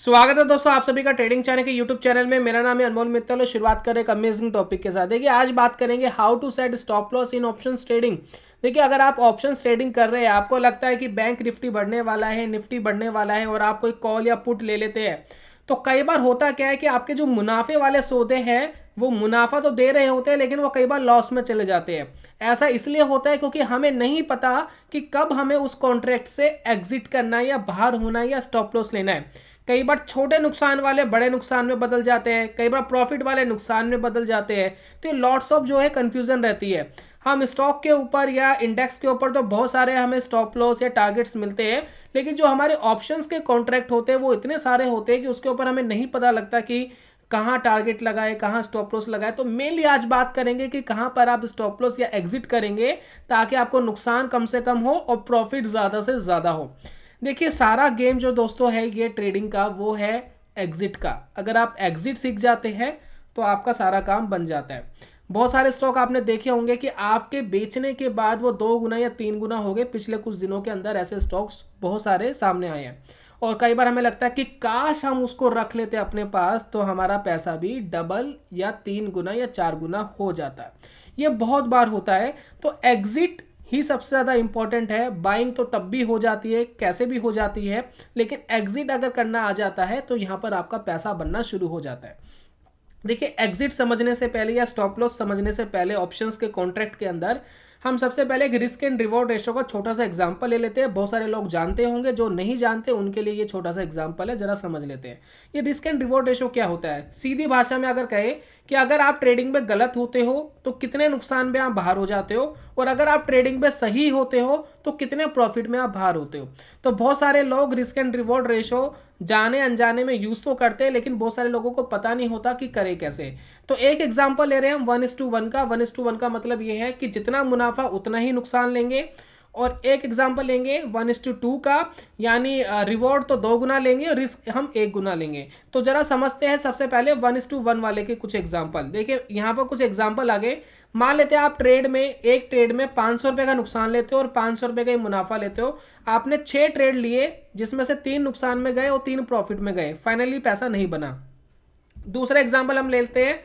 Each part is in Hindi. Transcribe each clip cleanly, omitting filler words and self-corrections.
स्वागत है दोस्तों आप सभी का ट्रेडिंग चैनल के यूट्यूब चैनल में। मेरा नाम है अनमोल मित्तल और शुरुआत करें एक अमेजिंग टॉपिक के साथ। देखिए आज बात करेंगे how to set stop loss in options trading. देखिए अगर आप ऑप्शंस ट्रेडिंग कर रहे हैं, आपको लगता है कि बैंक निफ्टी बढ़ने वाला है, निफ्टी बढ़ने वाला है और आप कोई कॉल या पुट ले लेते हैं, तो कई बार होता क्या है कि आपके जो मुनाफे वाले सौदे हैं वो मुनाफा तो दे रहे होते हैं लेकिन वो कई बार लॉस में चले जाते हैं। ऐसा इसलिए होता है क्योंकि हमें नहीं पता कि कब हमें उस कॉन्ट्रैक्ट से एग्जिट करना है या बाहर होना है या स्टॉप लॉस लेना है। कई बार छोटे नुकसान वाले बड़े नुकसान में बदल जाते हैं, कई बार प्रॉफिट वाले नुकसान में बदल जाते हैं। तो ये लॉट्स ऑफ जो है कंफ्यूजन रहती है। हम स्टॉक के ऊपर या इंडेक्स के ऊपर तो बहुत सारे हमें स्टॉप लॉस या टारगेट्स मिलते हैं, लेकिन जो हमारे ऑप्शंस के कॉन्ट्रैक्ट होते हैं वो इतने सारे होते हैं कि उसके ऊपर हमें नहीं पता लगता कि कहाँ टारगेट लगाए, कहाँ स्टॉप लॉस लगाए। तो मेनली आज बात करेंगे कि कहाँ पर आप स्टॉप लॉस या एग्जिट करेंगे ताकि आपको नुकसान कम से कम हो और प्रॉफिट ज़्यादा से ज़्यादा हो। देखिए सारा गेम जो दोस्तों है ये ट्रेडिंग का वो है एग्जिट का। अगर आप एग्जिट सीख जाते हैं तो आपका सारा काम बन जाता है। बहुत सारे स्टॉक आपने देखे होंगे कि आपके बेचने के बाद वो 2 गुना या 3 गुना हो गए। पिछले कुछ दिनों के अंदर ऐसे स्टॉक्स बहुत सारे सामने आए हैं और कई बार हमें लगता है कि काश हम उसको रख लेते अपने पास तो हमारा पैसा भी डबल या 3 गुना या 4 गुना हो जाता है। ये बहुत बार होता है। तो एग्जिट ही सबसे ज़्यादा इंपॉर्टेंट है। बाइंग तो तब भी हो जाती है, कैसे भी हो जाती है, लेकिन एग्जिट अगर करना आ जाता है तो यहाँ पर आपका पैसा बनना शुरू हो जाता है। देखिए एग्जिट समझने से पहले या स्टॉप लॉस समझने से पहले ऑप्शंस के कॉन्ट्रैक्ट के अंदर हम सबसे पहले एक रिस्क एंड रिवॉर्ड रेशो का छोटा सा एग्जांपल ले लेते हैं। बहुत सारे लोग जानते होंगे, जो नहीं जानते उनके लिए ये छोटा सा एग्जांपल है, जरा समझ लेते हैं। ये रिस्क एंड रिवॉर्ड रेशो क्या होता है? सीधी भाषा में अगर कहे कि अगर आप ट्रेडिंग में गलत होते हो तो कितने नुकसान में आप बाहर हो जाते हो, और अगर आप ट्रेडिंग में सही होते हो तो कितने प्रॉफिट में आप बाहर होते हो। तो बहुत सारे लोग रिस्क एंड रिवॉर्ड रेशो जाने अनजाने में यूज तो करते हैं, लेकिन बहुत सारे लोगों को पता नहीं होता कि करे कैसे। तो एक एग्जांपल ले रहे हैं हम 1:1 का। 1:1 का मतलब ये है कि जितना मुनाफा उतना ही नुकसान लेंगे। और एक एग्जांपल लेंगे 1:2 का, यानी रिवॉर्ड तो 2 गुना लेंगे और रिस्क हम 1 गुना लेंगे। तो जरा समझते हैं सबसे पहले 1:1 वाले के कुछ एग्जांपल। देखिए यहाँ पर कुछ एग्जांपल आगे। मान लेते हैं आप एक ट्रेड में 500 रुपए का नुकसान लेते हो और 500 रुपए का ही मुनाफा लेते हो। आपने 6 ट्रेड लिए जिसमें से 3 नुकसान में गए और 3 प्रॉफिट में गए, फाइनली पैसा नहीं बना। दूसरा एग्जाम्पल हम लेते हैं।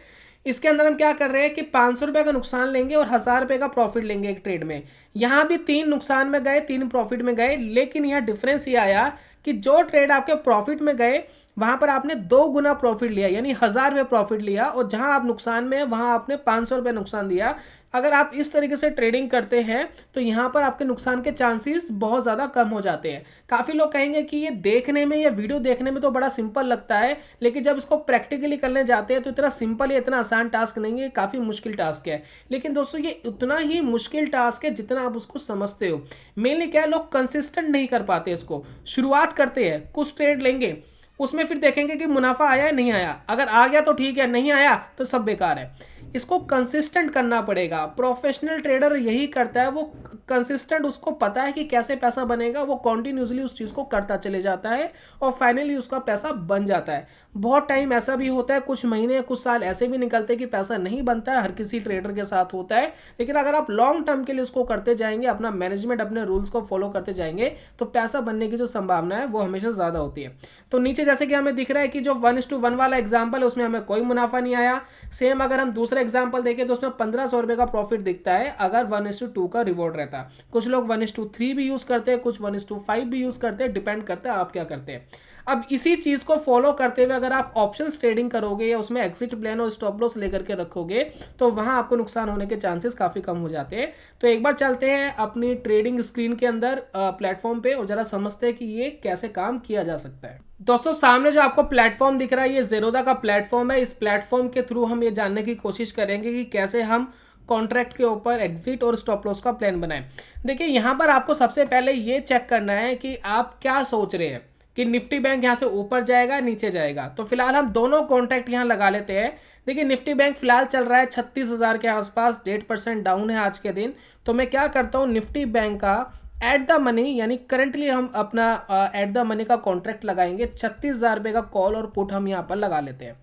इसके अंदर हम क्या कर रहे हैं कि 500 रुपए का नुकसान लेंगे और 1000 रुपए का प्रॉफिट लेंगे एक ट्रेड में। यहां भी 3 नुकसान में गए, 3 प्रॉफिट में गए, लेकिन यह डिफरेंस ये आया कि जो ट्रेड आपके प्रॉफिट में गए वहां पर आपने 2 गुना प्रॉफिट लिया, यानी 1000 रुपए प्रॉफिट लिया, और जहां आप नुकसान में है वहां आपने 500 रुपए नुकसान दिया। अगर आप इस तरीके से ट्रेडिंग करते हैं तो यहां पर आपके नुकसान के चांसेस बहुत ज्यादा कम हो जाते हैं। काफी लोग कहेंगे कि ये देखने में या वीडियो देखने में तो बड़ा सिंपल लगता है, लेकिन जब इसको प्रैक्टिकली करने जाते हैं तो इतना सिंपल या इतना आसान टास्क नहीं है, काफी मुश्किल टास्क है। लेकिन दोस्तों ये उतना ही मुश्किल टास्क है जितना आप उसको समझते हो। मेनली क्या है, लोग कंसिस्टेंट नहीं कर पाते इसको। शुरुआत करते हैं, कुछ ट्रेड लेंगे, उसमें फिर देखेंगे कि मुनाफा आया है नहीं आया। अगर आ गया तो ठीक है, नहीं आया तो सब बेकार है। इसको कंसिस्टेंट करना पड़ेगा। प्रोफेशनल ट्रेडर यही करता है, वो कंसिस्टेंट, उसको पता है कि कैसे पैसा बनेगा, वो कॉन्टिन्यूसली उस चीज़ को करता चले जाता है और फाइनली उसका पैसा बन जाता है। बहुत टाइम ऐसा भी होता है, कुछ महीने कुछ साल ऐसे भी निकलते हैं कि पैसा नहीं बनता है, हर किसी ट्रेडर के साथ होता है। लेकिन अगर आप लॉन्ग टर्म के लिए उसको करते जाएंगे, अपना मैनेजमेंट, अपने रूल्स को फॉलो करते जाएंगे, तो पैसा बनने की जो संभावना है वो हमेशा ज़्यादा होती है। तो नीचे जैसे कि हमें दिख रहा है कि जो 1:1 वाला एग्जाम्पल है उसमें हमें कोई मुनाफा नहीं आया। सेम अगर हम दूसरा एग्जाम्पल देखें तो उसमें 1500 रुपए का प्रॉफिट दिखता है अगर 1:2 का रिवॉर्ड रहता है। कुछ लोग 1:3 भी यूज करते हैं, कुछ 1:5 भी यूज करते हैं, डिपेंड करता है आप क्या करते हैं। अब इसी चीज को फॉलो करते हुए अगर आप ऑप्शंस ट्रेडिंग करोगे या उसमें एग्जिट प्लान और स्टॉप लॉस लेकर के रखोगे तो वहां आपको नुकसान होने के चांसेस काफी कम हो जाते हैं। तो एक बार चलते हैं अपनी ट्रेडिंग स्क्रीन के अंदर प्लेटफॉर्म पे और जरा समझते हैं कि ये कैसे काम किया जा सकता है। दोस्तों सामने जो आपको प्लेटफॉर्म दिख रहा है ये ज़ेरोधा का प्लेटफॉर्म है। इस प्लेटफॉर्म के थ्रू हम ये जानने की कोशिश करेंगे कि कैसे हम कॉन्ट्रैक्ट के ऊपर एग्जिट और स्टॉप लॉस का प्लान बनाएं। देखिए यहाँ पर आपको सबसे पहले ये चेक करना है कि आप क्या सोच रहे हैं कि निफ्टी बैंक यहाँ से ऊपर जाएगा नीचे जाएगा। तो फिलहाल हम दोनों कॉन्ट्रैक्ट यहाँ लगा लेते हैं। देखिए निफ्टी बैंक फिलहाल चल रहा है 36,000 के आसपास, 1.5% डाउन है आज के दिन। तो मैं क्या करता हूँ, निफ्टी बैंक का एट द मनी, यानी करंटली हम अपना एट द मनी का कॉन्ट्रैक्ट लगाएंगे। 36,000 रुपये का कॉल और पुट हम यहाँ पर लगा लेते हैं।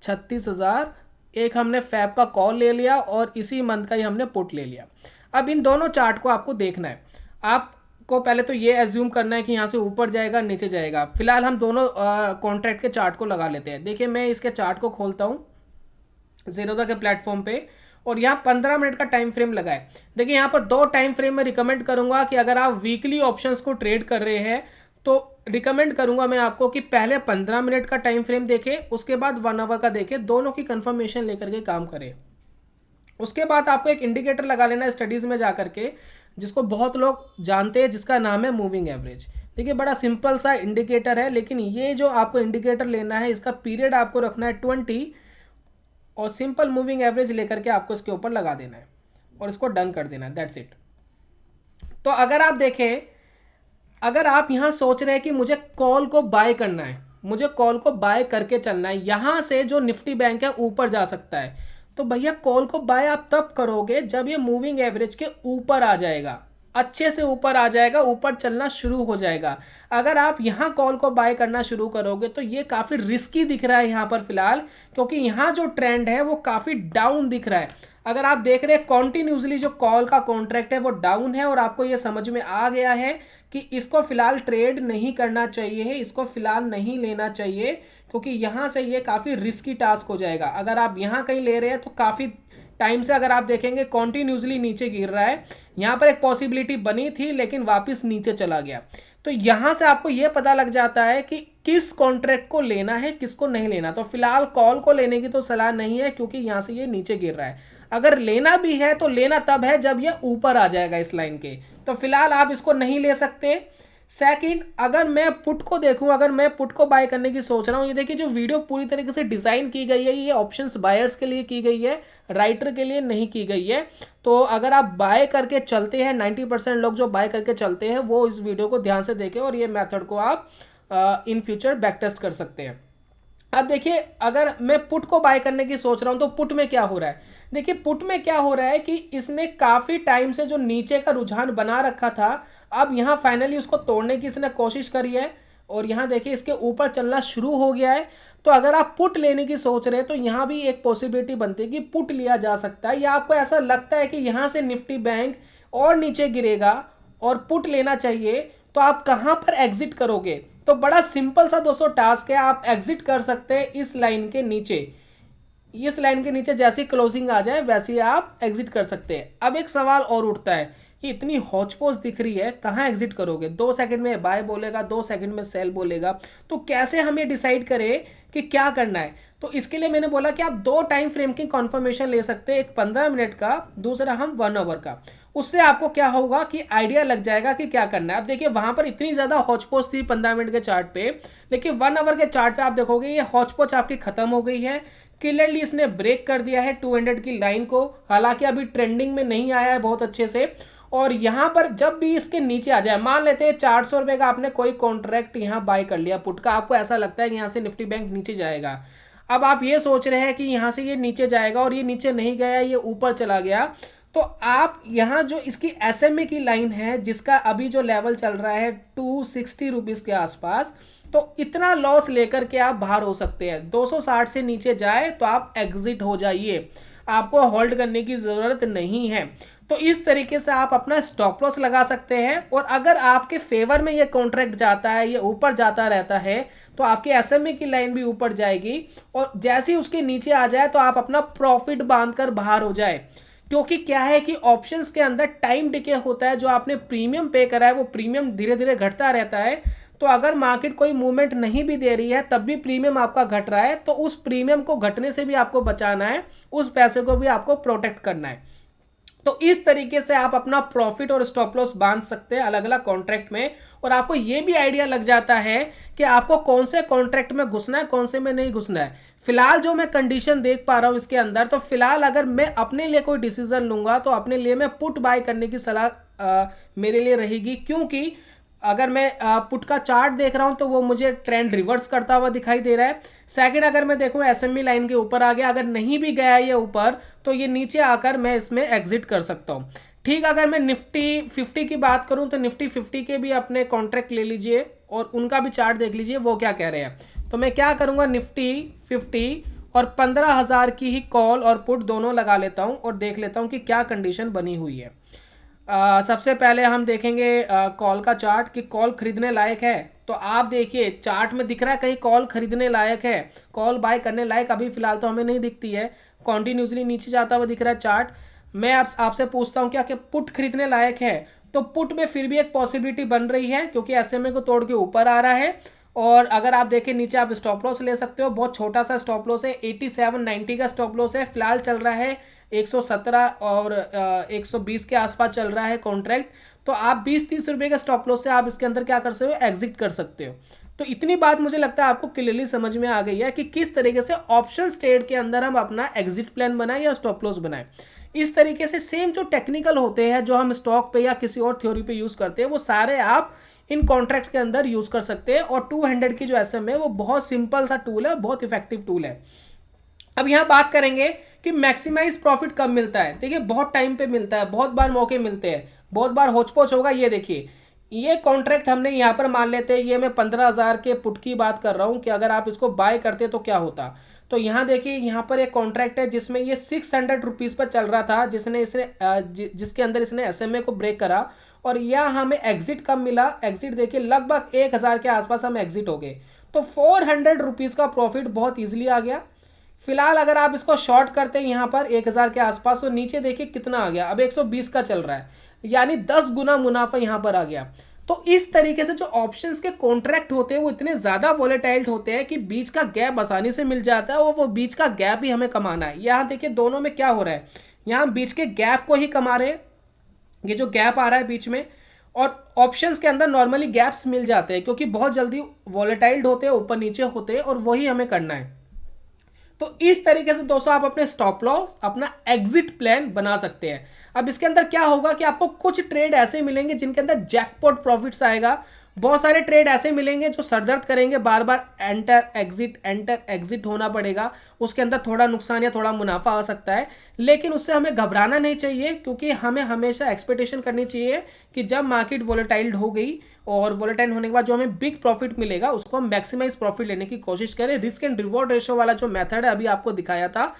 36,000 एक हमने फैब का कॉल ले लिया और इसी मंथ का ही हमने पुट ले लिया। अब इन दोनों चार्ट को आपको देखना है। आप को पहले तो ये एज्यूम करना है कि यहाँ से ऊपर जाएगा नीचे जाएगा। फिलहाल हम दोनों कॉन्ट्रैक्ट के चार्ट को लगा लेते हैं। देखिए मैं इसके चार्ट को खोलता हूँ ज़ीरोधा के प्लेटफॉर्म पे, और यहाँ 15 मिनट का टाइम फ्रेम लगा है। देखिए यहाँ पर 2 टाइम फ्रेम में रिकमेंड करूंगा कि अगर आप वीकली ऑप्शंस को ट्रेड कर रहे हैं तो रिकमेंड करूंगा मैं आपको कि पहले 15 मिनट का टाइम फ्रेम देखें, उसके बाद 1 आवर का देखें, दोनों की कंफर्मेशन लेकर के काम करें। उसके बाद आपको एक इंडिकेटर लगा लेना है स्टडीज में जाकर के, जिसको बहुत लोग जानते हैं, जिसका नाम है मूविंग एवरेज। देखिए बड़ा सिंपल सा इंडिकेटर है, लेकिन ये जो आपको इंडिकेटर लेना है इसका पीरियड आपको रखना है 20 और सिंपल मूविंग एवरेज लेकर के आपको इसके ऊपर लगा देना है और इसको डन कर देना है, दैट्स इट। तो अगर आप देखें, अगर आप यहां सोच रहे हैं कि मुझे कॉल को बाय करना है, मुझे कॉल को बाय करके चलना है, यहां से जो निफ्टी बैंक है ऊपर जा सकता है, तो भैया कॉल को बाय आप तब करोगे जब ये मूविंग एवरेज के ऊपर आ जाएगा, अच्छे से ऊपर आ जाएगा, ऊपर चलना शुरू हो जाएगा। अगर आप यहाँ कॉल को बाय करना शुरू करोगे तो ये काफ़ी रिस्की दिख रहा है यहाँ पर फिलहाल, क्योंकि यहाँ जो ट्रेंड है वो काफ़ी डाउन दिख रहा है। अगर आप देख रहे हैं कॉन्टिन्यूसली जो कॉल का कॉन्ट्रैक्ट है वो डाउन है और आपको ये समझ में आ गया है कि इसको फिलहाल ट्रेड नहीं करना चाहिए है, इसको फिलहाल नहीं लेना चाहिए, क्योंकि यहाँ से ये काफ़ी रिस्की टास्क हो जाएगा। अगर आप यहाँ कहीं ले रहे हैं तो काफ़ी टाइम से अगर आप देखेंगे कॉन्टिन्यूसली नीचे गिर रहा है। यहाँ पर एक पॉसिबिलिटी बनी थी लेकिन वापस नीचे चला गया। तो यहाँ से आपको ये पता लग जाता है कि किस कॉन्ट्रैक्ट को लेना है, किसको नहीं लेना। तो फिलहाल कॉल को लेने की तो सलाह नहीं है, क्योंकि यहाँ से ये नीचे गिर रहा है। अगर लेना भी है तो लेना तब है जब ये ऊपर आ जाएगा इस लाइन के, तो फिलहाल आप इसको नहीं ले सकते। सेकंड, अगर मैं पुट को देखूं, अगर मैं पुट को बाय करने की सोच रहा हूं, ये देखिए जो वीडियो पूरी तरीके से डिजाइन की गई है ये ऑप्शंस बायर्स के लिए की गई है, राइटर के लिए नहीं की गई है। तो अगर आप बाय करके चलते हैं, 90% लोग जो बाय करके चलते हैं वो इस वीडियो को ध्यान से देखें और ये मेथड को आप इन फ्यूचर बैक टेस्ट कर सकते हैं। अब देखिए अगर मैं पुट को बाय करने की सोच रहा हूं तो पुट में क्या हो रहा है। देखिए पुट में क्या हो रहा है कि इसने काफी टाइम से जो नीचे का रुझान बना रखा था, अब यहां फाइनली उसको तोड़ने की इसने कोशिश करी है और यहां देखिए इसके ऊपर चलना शुरू हो गया है। तो अगर आप पुट लेने की सोच रहे हैं तो यहां भी एक पॉसिबिलिटी बनती है कि पुट लिया जा सकता है, या आपको ऐसा लगता है कि यहां से निफ्टी बैंक और नीचे गिरेगा और पुट लेना चाहिए, तो आप कहां पर एग्जिट करोगे। तो बड़ा सिंपल सा दोस्तों टास्क है, आप एग्जिट कर सकते हैं इस लाइन के नीचे। इस लाइन के नीचे जैसी क्लोजिंग आ जाए वैसे आप एग्जिट कर सकते हैं। अब एक सवाल और उठता है, ये इतनी हौच-पौच दिख रही है, कहाँ एग्जिट करोगे। 2 सेकंड में बाय बोलेगा, 2 सेकंड में सेल बोलेगा, तो कैसे हम ये डिसाइड करें कि क्या करना है। तो इसके लिए मैंने बोला कि आप 2 टाइम फ्रेम की कॉन्फर्मेशन ले सकते हैं, एक 15 मिनट का, दूसरा हम 1 आवर का। उससे आपको क्या होगा कि आइडिया लग जाएगा कि क्या करना है। अब देखिए वहां पर इतनी ज्यादा हौच-पौच थी 15 मिनट के चार्ट पे, लेकिन 1 आवर के चार्ट पे आप देखोगे ये हौच-पौच आपकी खत्म हो गई है। क्लियरली इसने ब्रेक कर दिया है 200 की लाइन को, हालांकि अभी ट्रेंडिंग में नहीं आया है बहुत अच्छे से। और यहां पर जब भी इसके नीचे आ जाए, मान लेते हैं 400 रुपए का आपने कोई कॉन्ट्रैक्ट यहां बाय कर लिया पुट का, आपको ऐसा लगता है कि यहां से निफ्टी बैंक नीचे जाएगा। अब आप ये सोच रहे हैं कि यहां से ये नीचे जाएगा और ये नीचे नहीं गया, ये ऊपर चला गया, तो आप यहां जो इसकी एसएमए की लाइन है जिसका अभी जो लेवल चल रहा है 260 रुपीज के आसपास, तो इतना लॉस लेकर के आप बाहर हो सकते हैं। 260 से नीचे जाए तो आप एग्जिट हो जाइए, आपको होल्ड करने की जरूरत नहीं है। तो इस तरीके से आप अपना स्टॉप लॉस लगा सकते हैं, और अगर आपके फेवर में ये कॉन्ट्रैक्ट जाता है, ये ऊपर जाता रहता है, तो आपकी एसएमए की लाइन भी ऊपर जाएगी, और जैसे ही उसके नीचे आ जाए तो आप अपना प्रॉफिट बांधकर बाहर हो जाए। क्योंकि क्या है कि ऑप्शंस के अंदर टाइम डिके होता है, जो आपने प्रीमियम पे करा है वो प्रीमियम धीरे धीरे घटता रहता है। तो अगर मार्केट कोई मूवमेंट नहीं भी दे रही है तब भी प्रीमियम आपका घट रहा है, तो उस प्रीमियम को घटने से भी आपको बचाना है, उस पैसे को भी आपको प्रोटेक्ट करना है। तो इस तरीके से आप अपना प्रॉफिट और स्टॉप लॉस बांध सकते हैं अलग अलग कॉन्ट्रैक्ट में, और आपको यह भी आइडिया लग जाता है कि आपको कौन से कॉन्ट्रैक्ट में घुसना है, कौन से में नहीं घुसना है। फिलहाल जो मैं कंडीशन देख पा रहा हूं इसके अंदर, तो फिलहाल अगर मैं अपने लिए कोई डिसीजन लूंगा तो अपने लिए मैं पुट बाय करने की सलाह मेरे लिए रहेगी, क्योंकि अगर मैं पुट का चार्ट देख रहा हूं तो वो मुझे ट्रेंड रिवर्स करता हुआ दिखाई दे रहा है। सेकंड, अगर मैं देखूं एसएमई लाइन के ऊपर आ गया, अगर नहीं भी गया ये ऊपर तो ये नीचे आकर मैं इसमें एग्जिट कर सकता हूं। ठीक, अगर मैं निफ्टी 50 की बात करूं तो निफ्टी 50 के भी अपने कॉन्ट्रैक्ट ले लीजिए और उनका भी चार्ट देख लीजिए वो क्या कह रहे हैं। तो मैं क्या करूंगा, निफ्टी 50 और 15,000 की ही कॉल और पुट दोनों लगा लेता हूं और देख लेता हूं कि क्या कंडीशन बनी हुई है। सबसे पहले हम देखेंगे कॉल का चार्ट कि कॉल खरीदने लायक है। तो आप देखिए चार्ट में दिख रहा है कहीं कॉल खरीदने लायक है, कॉल बाय करने लायक अभी फिलहाल तो हमें नहीं दिखती है, कॉन्टिन्यूसली नीचे जाता हुआ दिख रहा है चार्ट। मैं आपसे पूछता हूँ क्या कि पुट खरीदने लायक है? तो पुट में फिर भी एक पॉसिबिलिटी बन रही है क्योंकि एसएमए को तोड़ के ऊपर आ रहा है। और अगर आप देखें नीचे आप स्टॉप लॉस ले सकते हो, बहुत छोटा सा स्टॉप लॉस है, 8790 का स्टॉप लॉस है, फिलहाल चल रहा है 117 और 120 के आसपास चल रहा है कॉन्ट्रैक्ट। तो आप 20-30 रुपए के स्टॉप लॉस से आप इसके अंदर क्या कर सकते हो, एग्जिट कर सकते हो। तो इतनी बात मुझे लगता है आपको क्लियरली समझ में आ गई है कि किस तरीके से ऑप्शन ट्रेड के अंदर हम अपना एग्जिट प्लान बनाएं या स्टॉप लॉस बनाएं। इस तरीके से सेम जो टेक्निकल होते हैं जो हम स्टॉक पे या किसी और थ्योरी पे यूज करते हैं वो सारे आप इन कॉन्ट्रैक्ट के अंदर यूज कर सकते हैं। और 200 की जो एसएम है वो बहुत सिंपल सा टूल है, बहुत इफेक्टिव टूल है। अब यहां बात करेंगे कि मैक्सिमाइज प्रॉफिट कब मिलता है। देखिए बहुत टाइम पे मिलता है, बहुत बार मौके मिलते हैं, बहुत बार होचपोच होगा। ये देखिए ये कॉन्ट्रैक्ट हमने यहाँ पर मान लेते हैं, ये मैं 15,000 के पुट की बात कर रहा हूँ कि अगर आप इसको बाय करते तो क्या होता। तो यहाँ देखिए यहाँ पर एक कॉन्ट्रैक्ट है जिसमें ये 600 रुपीज़ पर चल रहा था, जिसके अंदर इसने एसएमए को ब्रेक करा। और यह हमें एग्जिट कब मिला, एग्जिट देखिए लगभग 1,000 के आसपास हम एग्जिट हो गए। तो 400 रुपीज़ का प्रॉफिट बहुत ईजिली आ गया। फिलहाल अगर आप इसको शॉर्ट करते हैं यहाँ पर 1,000 के आसपास तो नीचे देखिए कितना आ गया, अब 120 का चल रहा है, यानी 10 गुना मुनाफा यहाँ पर आ गया। तो इस तरीके से जो ऑप्शंस के कॉन्ट्रैक्ट होते हैं वो इतने ज्यादा वॉलेटाइल होते हैं कि बीच का गैप आसानी से मिल जाता है और वो बीच का गैप ही हमें कमाना है। यहाँ देखिए दोनों में क्या हो रहा है, यहाँ बीच के गैप को ही कमा रहे हैं, ये जो गैप आ रहा है बीच में। और ऑप्शंस के अंदर नॉर्मली गैप्स मिल जाते हैं क्योंकि बहुत जल्दी वॉलेटाइल होते हैं, ऊपर नीचे होते हैं, और वही हमें करना है। तो इस तरीके से दोस्तों आप अपने स्टॉप लॉस, अपना एग्जिट प्लान बना सकते हैं। अब इसके अंदर क्या होगा कि आपको कुछ ट्रेड ऐसे मिलेंगे जिनके अंदर जैकपॉट प्रॉफिट्स आएगा, बहुत सारे ट्रेड ऐसे मिलेंगे जो सरदर्द करेंगे, बार बार एंटर एग्जिट होना पड़ेगा, उसके अंदर थोड़ा नुकसान या थोड़ा मुनाफा आ सकता है। लेकिन उससे हमें घबराना नहीं चाहिए क्योंकि हमें हमेशा एक्सपेक्टेशन करनी चाहिए कि जब मार्केट वोलेटाइल हो गई और वोलेटाइल होने के बाद जो हमें बिग प्रॉफिट मिलेगा उसको हम मैक्सिमाइज प्रॉफिट लेने की कोशिश करें। रिस्क एंड रिवॉर्ड रेशियो वाला जो मेथड है अभी आपको दिखाया था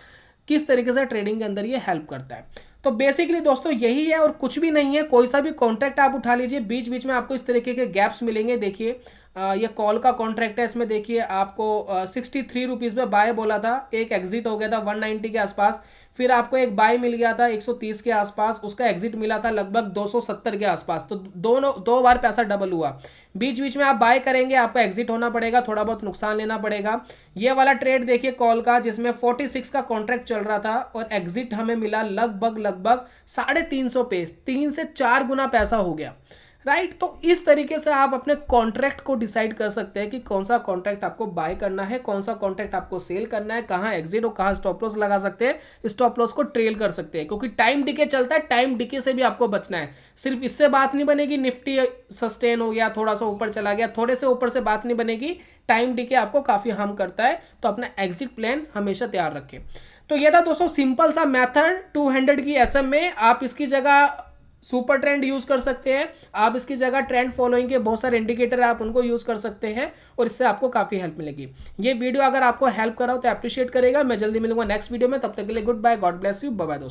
किस तरीके से ट्रेडिंग के अंदर ये हेल्प करता है। तो बेसिकली दोस्तों यही है और कुछ भी नहीं है। कोई सा भी कॉन्ट्रैक्ट आप उठा लीजिए, बीच बीच में आपको इस तरीके के गैप्स मिलेंगे। देखिए ये कॉल का कॉन्ट्रैक्ट है, इसमें देखिए आपको 63 रुपीज़ में बाय बोला था, एक एग्जिट हो गया था 190 के आसपास। फिर आपको एक बाय मिल गया था 130 के आसपास, उसका एग्जिट मिला था लगभग 270 के आसपास। तो दो बार पैसा डबल हुआ। बीच बीच में आप बाय करेंगे आपको एग्जिट होना पड़ेगा, थोड़ा बहुत नुकसान लेना पड़ेगा। ये वाला ट्रेड देखिए कॉल का जिसमें 46 का कॉन्ट्रैक्ट चल रहा था और एग्जिट हमें मिला लगभग 350 पे, 3 से 4 गुना पैसा हो गया। राइट तो इस तरीके से आप अपने कॉन्ट्रैक्ट को डिसाइड कर सकते हैं कि कौन सा कॉन्ट्रैक्ट आपको बाय करना है, कौन सा कॉन्ट्रैक्ट आपको सेल करना है, कहां एग्जिट और कहां स्टॉप लॉस लगा सकते हैं, स्टॉप लॉस को ट्रेल कर सकते हैं। क्योंकि टाइम डिके चलता है, टाइम डिके से भी आपको बचना है। सिर्फ इससे बात नहीं बनेगी, निफ्टी सस्टेन हो गया, थोड़ा सा ऊपर चला गया, थोड़े से ऊपर से बात नहीं बनेगी, टाइम डिके आपको काफी हार्म करता है। तो अपना एग्जिट प्लान हमेशा तैयार रखें। तो यह था दोस्तों सिंपल सा मेथड 200 की एसएम में। आप इसकी जगह सुपर ट्रेंड यूज कर सकते हैं, आप इसकी जगह ट्रेंड फॉलोइंग के बहुत सारे इंडिकेटर आप उनको यूज कर सकते हैं और इससे आपको काफी हेल्प मिलेगी। ये वीडियो अगर आपको हेल्प करा हो तो अप्रिशिएट करेगा। मैं जल्दी मिलूंगा नेक्स्ट वीडियो में, तब तक के लिए good bye, God bless you, bye bye दोस्तों।